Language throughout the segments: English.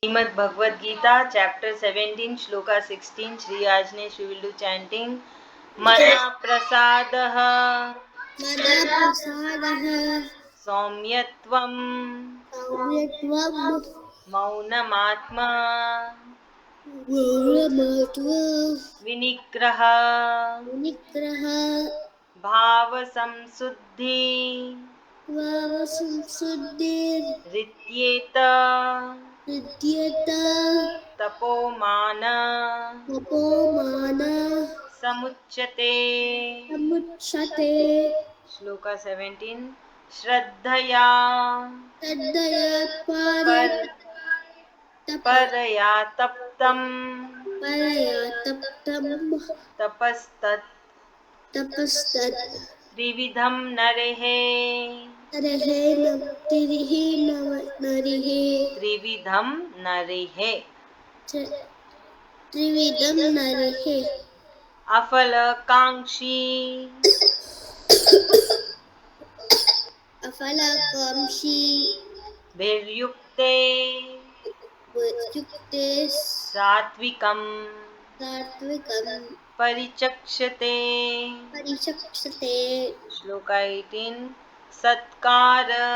Srimad Bhagwad Gita, Chapter-17, Sloka 16, Shri Ajnesh, we will do chanting. Mana prasadaha Saumyatvam Maunamatma Vinigraha Bhavasamsuddhi Rityeta Tapomana Samuchyate. Sloka 17. Shraddhaya Paraya Taptam Tapastat Trividham Narehe Trividham Narehe Afalakankshi Viryukte Satvikam Parichakshate. Shloka 18. Satkara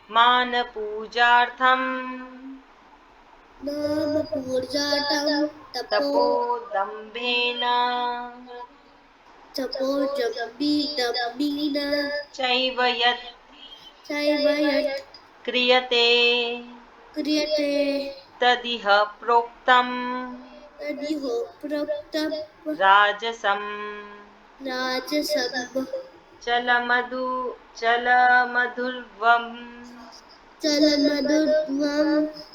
Mana Pujartham Tapo Dambhena Chaiva Yat Kriyate Tadiha Proktam Rajasam Chalamadurvam.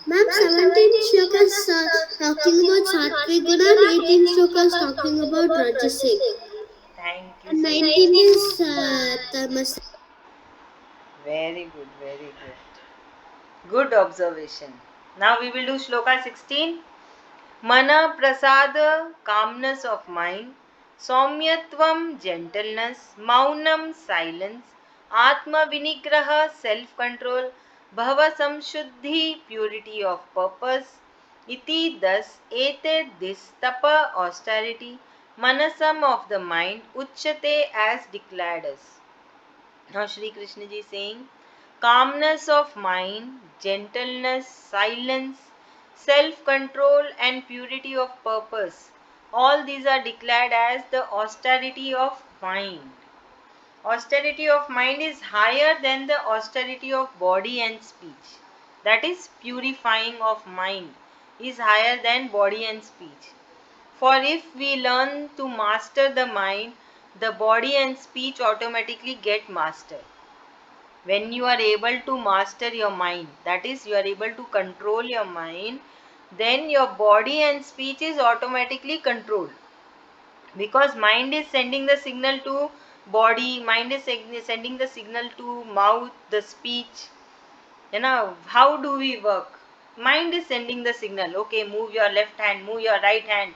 Ma'am, 17 shlokas talking about sattvik guna and 18 shlokas talking about rajasic. Thank you. And 19 is tamas. Very good, very good. Good observation. Now we will do Shloka 16. Mana prasada, calmness of mind. Saumyatvam, gentleness. Maunam, silence. Atma vinigraha, self-control. Bhava samshuddhi, purity of purpose. Iti, thus, ete, this, tapa, austerity. Manasam of the mind, uchyate, as declared as. Now Shree Krishna ji is saying, calmness of mind, gentleness, silence, self-control and purity of purpose. All these are declared as the austerity of mind. Austerity of mind is higher than the austerity of body and speech. That is, purifying of mind is higher than body and speech. For if we learn to master the mind, the body and speech automatically get mastered. When you are able to master your mind, that is, you are able to control your mind, then your body and speech is automatically controlled. Because mind is sending the signal to body, mind is sending the signal to mouth, the speech. How do we work? Mind is sending the signal. Okay, move your left hand, move your right hand,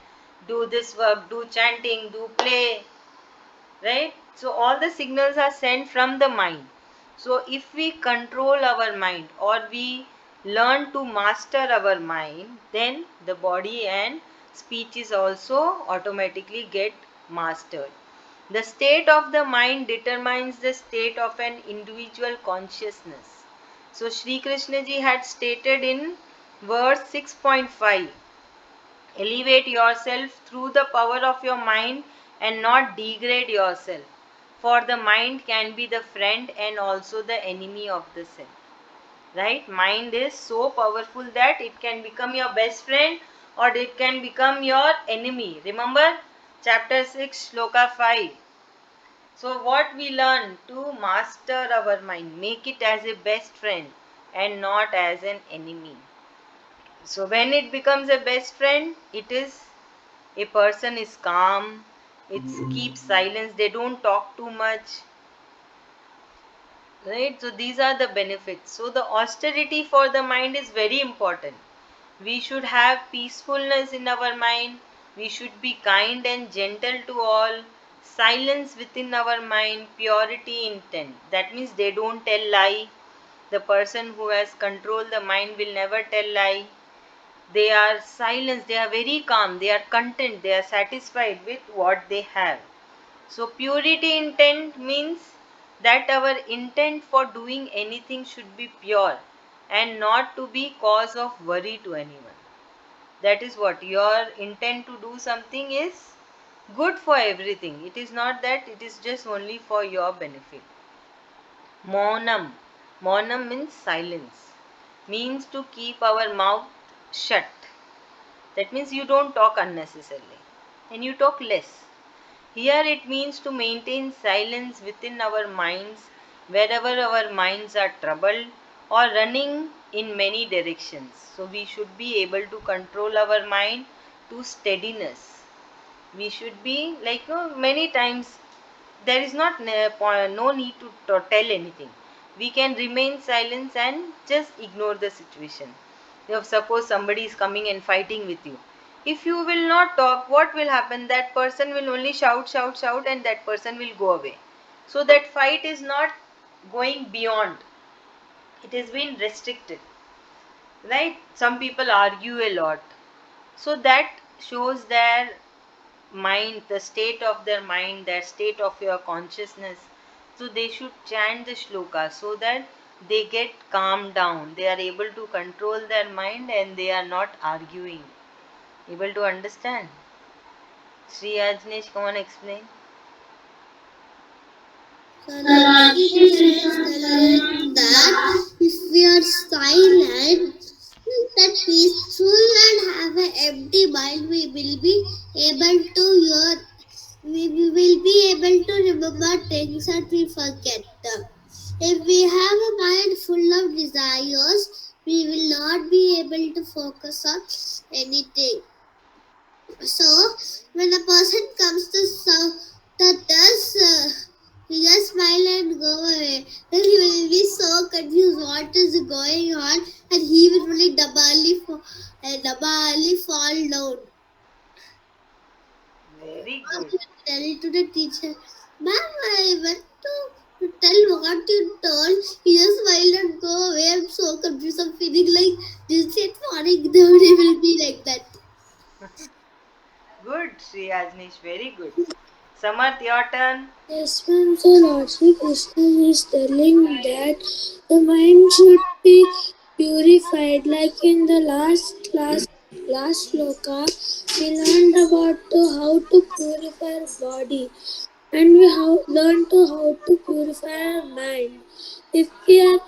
do this work, do chanting, do play. Right? So all the signals are sent from the mind. So if we control our mind or we learn to master our mind, then the body and speech is also automatically get mastered. The state of the mind determines the state of an individual consciousness. So Sri Krishna ji had stated in verse 6.5, elevate yourself through the power of your mind and not degrade yourself. For the mind can be the friend and also the enemy of the self. Right? Mind is so powerful that it can become your best friend or it can become your enemy. Remember chapter 6, Sloka 5. So what we learn to master our mind, make it as a best friend and not as an enemy. So when it becomes a best friend, it is a person is calm, it keeps silence, they don't talk too much. Right? So these are the benefits. So the austerity for the mind is very important. We should have peacefulness in our mind. We should be kind and gentle to all. Silence within our mind, purity intent. That means they don't tell lie. The person who has controlled the mind will never tell lie. They are silenced, they are very calm, they are content, they are satisfied with what they have. So, purity intent means that our intent for doing anything should be pure and not to be cause of worry to anyone. That is what your intent to do something is good for everything. It is not that it is just only for your benefit. Maunam. Maunam means silence. Means to keep our mouth shut. That means you don't talk unnecessarily and you talk less. Here it means to maintain silence within our minds wherever our minds are troubled or running in many directions. So we should be able to control our mind to steadiness. We should be like many times there is not no need to tell anything. We can remain silent and just ignore the situation. If suppose somebody is coming and fighting with you, if you will not talk, what will happen? That person will only shout, shout, shout, and that person will go away. So that fight is not going beyond. It has been restricted, right? Some people argue a lot. So that shows their mind, the state of their mind, their state of your consciousness. So they should chant the shloka so that they get calmed down. They are able to control their mind and they are not arguing. Able to understand? Sri Ajnesh, come on, explain. So the meditation is telling that if we are silent, that peaceful and have an empty mind, we will be able to hear. We will be able to remember things that we forget. If we have a mind full of desires, we will not be able to focus on anything. So when a person comes to that does he just smile and go away, then he will be so confused what is going on, and he will really double fall down. Very good. Tell to the teacher, ma'am, I went to tell what you told. He just smiled and go away. I'm so confused. I'm feeling like this is funny. Nobody will be like that. Good, Sri Ajnesh, very good. Samarth, your turn. Yes, ma'am. So Lord Sri Krishna is telling that the mind should be purified. Like in the last sloka, we learned about how to purify our body, and we learned how to purify our mind. If we are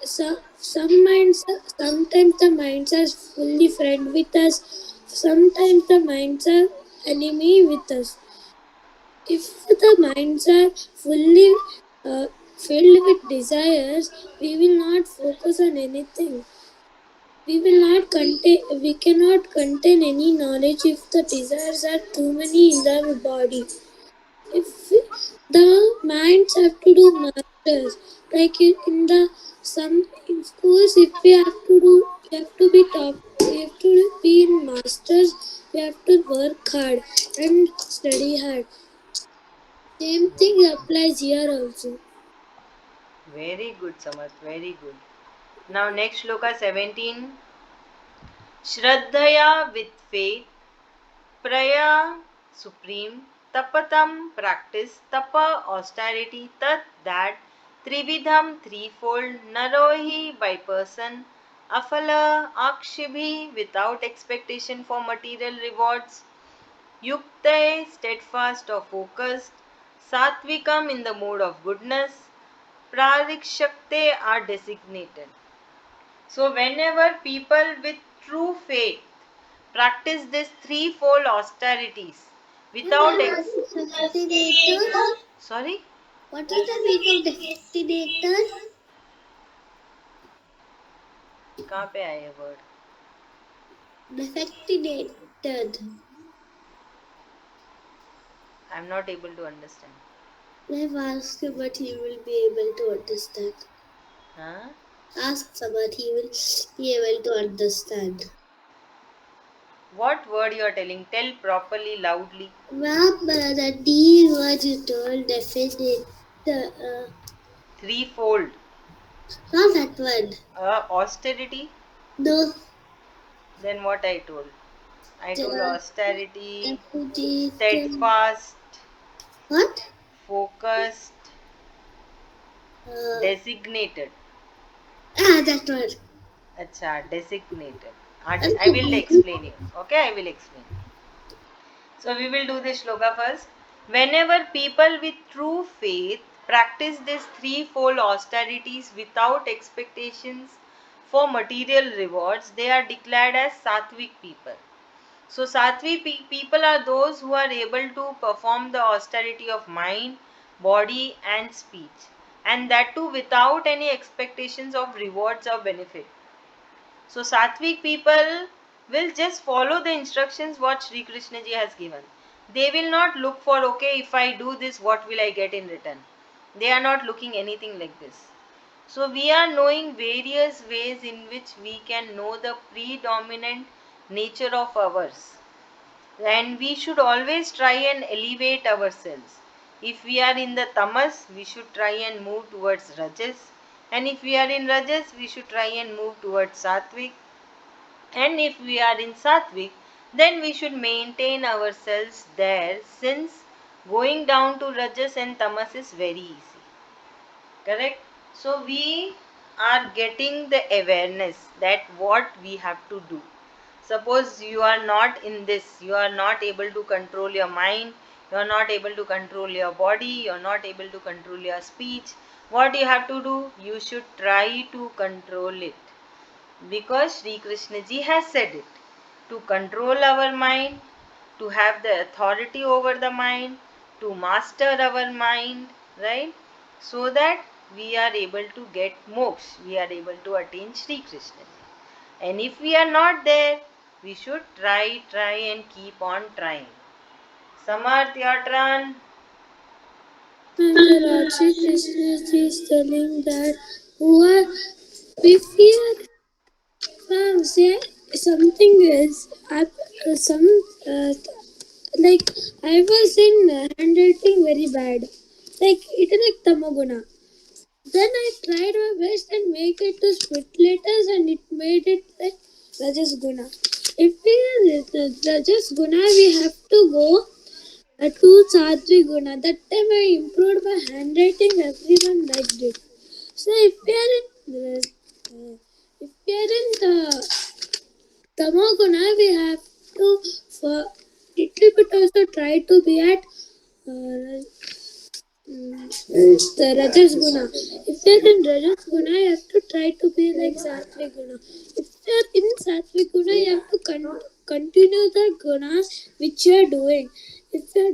sometimes the minds are fully friend with us. Sometimes the minds are enemy with us. If the minds are fully filled with desires, we will not focus on anything. We cannot contain any knowledge if the desires are too many in our body. If the minds have to do masters, like in the some in schools, if we have to be top, we have to be in masters. We have to work hard and study hard. Same thing applies here also. Very good, Samarth, very good. Now, next shloka 17. Shraddhaya with faith, praya supreme, tapatam practice, tapa austerity, tat that, trividham threefold, narohi by person, afala akshibhi without expectation for material rewards, yukta steadfast or focused, satvikam in the mode of goodness, prarikshakte are designated. So, whenever people with true faith practice this threefold austerities without Defectinator? sorry, What is the meaning of defectinator? कहाँ पे आया ये word? Defectinated. I am not able to understand. I've asked him, but he will be able to understand. Huh? Ask someone, he will be able to understand. What word you are telling? Tell properly, loudly. Ma'am, the D word you told, definite. Threefold. Not that one. Austerity? No. Then what I told? I told The austerity, refugee. steadfast, What? focused, Uh, designated. that one. Acha, designated. And I will explain you. Okay, I will explain. So we will do this shloka first. Whenever people with true faith practice these threefold austerities without expectations for material rewards, they are declared as sattvik people. So sattvic people are those who are able to perform the austerity of mind, body and speech, and that too without any expectations of rewards or benefit. So sattvic people will just follow the instructions what Sri Krishna ji has given. They will not look for, okay, if I do this, what will I get in return? They are not looking anything like this. So we are knowing various ways in which we can know the predominant nature of ours. And we should always try and elevate ourselves. If we are in the tamas, we should try and move towards rajas. And if we are in rajas, we should try and move towards sattvic. And if we are in sattvic, then we should maintain ourselves there, since going down to rajas and tamas is very easy. Correct? So we are getting the awareness that what we have to do. Suppose you are not in this, you are not able to control your mind, you are not able to control your body, you are not able to control your speech. What you have to do? You should try to control it, because Sri Krishna ji has said it. To control our mind, to have the authority over the mind, to master our mind, right? So that we are able to get moksha, we are able to attain Sri Krishna ji. And if we are not there, we should try and keep on trying. Samarth, your turn. And the Raji Krishna ji is telling that who are if we are say something is some uh, like I was in handwriting very bad, like it is like tamoguna. Then I tried my best and make it to split letters and it made it like Rajas Guna. If we are Rajas Guna, we have to go to Sadhvi Guna. That time I improved my handwriting, everyone liked it. So if we are in if we are in the Tamoguna, we have to for little bit also try to be at uh, the Rajas Guna. If you're in Rajas Guna, you have to try to be like Sattvic Guna. If you're in Sattvic Guna, you have to continue the gunas which you're doing. If you're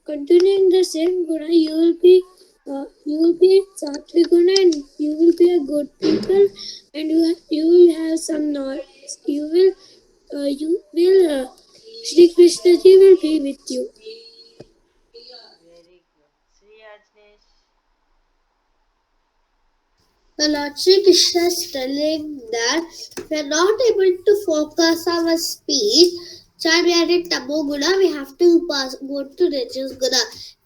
continuing the same guna, you will be Sattvic Guna and you will be a good people and you will have some knowledge. You will Shri Krishna ji will be with you. Very good. Sri Ajnesh. The Lord Sri Krishna is telling that if we are not able to focus our speech, child we are in Tamoguna, we have to go to Rajas Guna.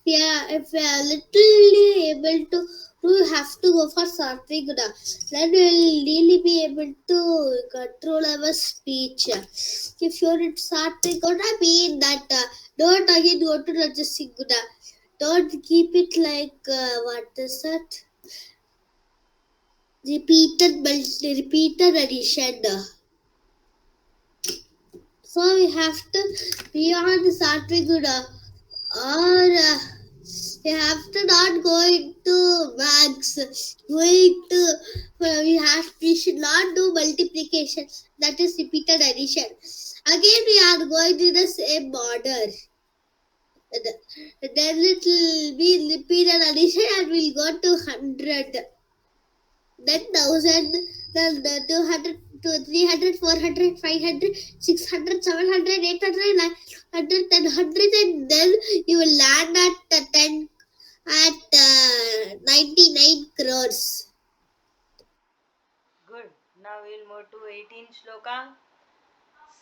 If we are literally able to, we have to go for Sattvic Guna. Then we will really be able to control our speech. If you are in Sattvic Guna, mean that don't again go to Rajasic Guna. Don't keep it like what is that? Repeated addition. So we have to be on the Sattvic Guna, or we have to not go into max. Going to we should not do multiplication. That is repeated addition. Again we are going to the same order. Then it will be repeated addition and we'll go to 100. Then 1000, then the 200, to 300, 400, 500, 600, 700, 800, 900, 100, and then you will land at 10 at 99 crores. Good. Now we'll move to 18 shloka.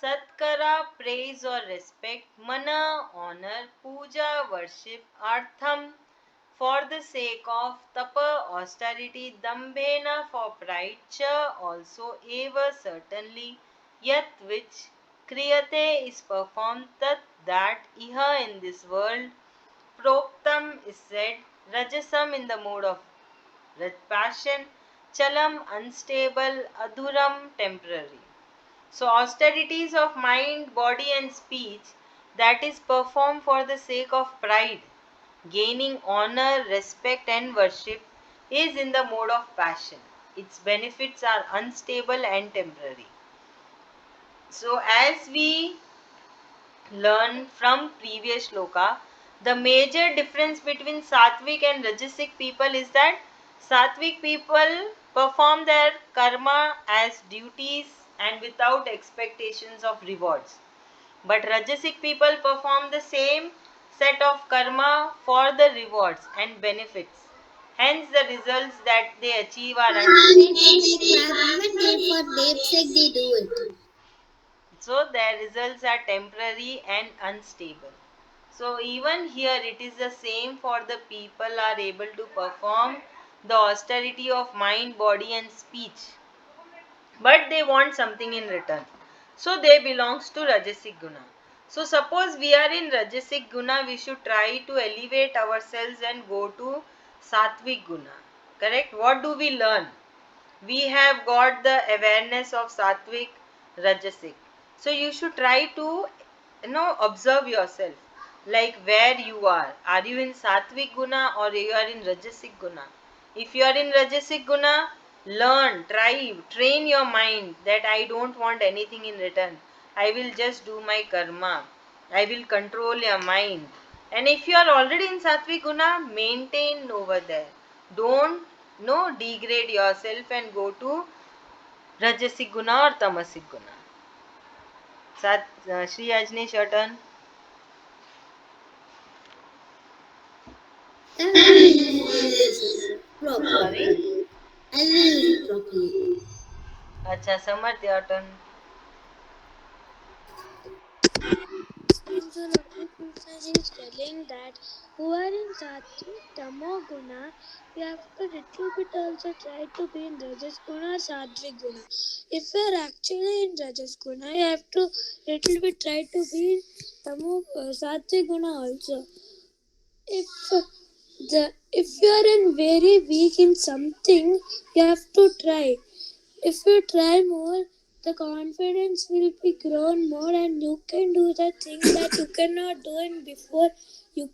Satkara, praise or respect, mana, honor, puja, worship, artham, for the sake of tapa, austerity, dambena, for pride, cha, also, eva, certainly, yat, which, kriyate, is performed, tat, that, iha, in this world, proktam, is said, rajasam, in the mode of passion, chalam, unstable, adhuram, temporary. So, austerities of mind, body, and speech that is performed for the sake of pride, gaining honor, respect, and worship is in the mode of passion. Its benefits are unstable and temporary. So, as we learn from previous shloka, the major difference between sattvik and rajasic people is that sattvik people perform their karma as duties and without expectations of rewards. But Rajasic people perform the same set of karma for the rewards and benefits. Hence, the results that they achieve are It's unstable. like even they for namesake they do it. So, their results are temporary and unstable. So, even here it is the same for the people are able to perform the austerity of mind, body, and speech. But they want something in return. So they belongs to Rajasic Guna. So suppose we are in Rajasic Guna, we should try to elevate ourselves and go to Sattvic Guna. Correct? What do we learn? We have got the awareness of Sattvic, Rajasic. So you should try to observe yourself, like where you are. Are you in Sattvic Guna or you are in Rajasic Guna? If you are in Rajasic Guna, learn, try, train your mind that I don't want anything in return. I will just do my karma. I will control your mind. And if you are already in Sattvic Guna, maintain over there. Don't degrade yourself and go to Rajasic Guna or Tamasic Guna. Shri Ajneesh, your turn. I will listen properly. Sorry. I will listen properly. Acha, Samarth, your turn. So Lord Krishna is telling that who are in Sattvic Tamo Guna, you have to little bit also try to be in Rajas Guna or Sattvic Guna. If you are actually in Rajas Guna, you have to little bit try to be in Sattvic Guna also. If if you are in very weak in something, you have to try. If you try more, the confidence will be grown more, and you can do the things that you cannot do in before. You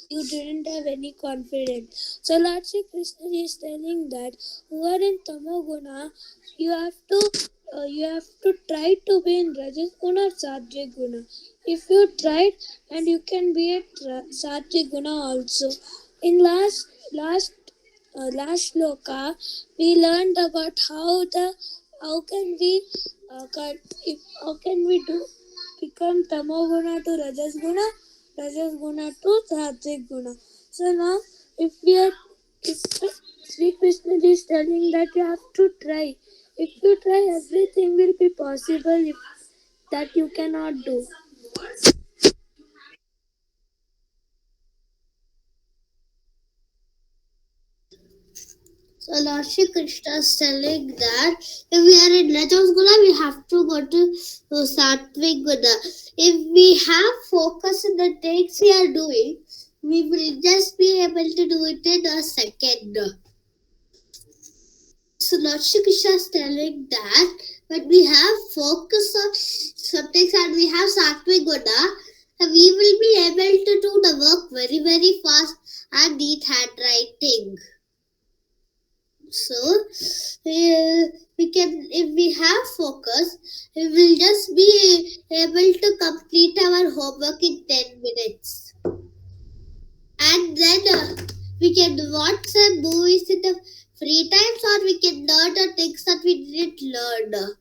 didn't have any confidence. So Lord Sri Krishna is telling that who are in Tamoguna, you have to try to be in Rajas Guna or Sattvic Guna. If you tried, and you can be at Sattvic Guna also. In last sloka, we learned about how can we how can we do become tamoguna to rajas guna to sattvic guna. So now, if Sri Krishna is telling that you have to try. If you try, everything will be possible. If that you cannot do. So Lord Shri Krishna is telling that if we are in Rajas Guna, we have to go to Sattvic Guna. If we have focus in the things we are doing, we will just be able to do it in a second. So Lord Shri Krishna is telling that when we have focus on some things and we have Sattvic Guna, we will be able to do the work very very fast and neat handwriting. So we can, if we have focus, we will just be able to complete our homework in 10 minutes. And then we can watch some movies in the free times, or we can learn the things that we didn't learn.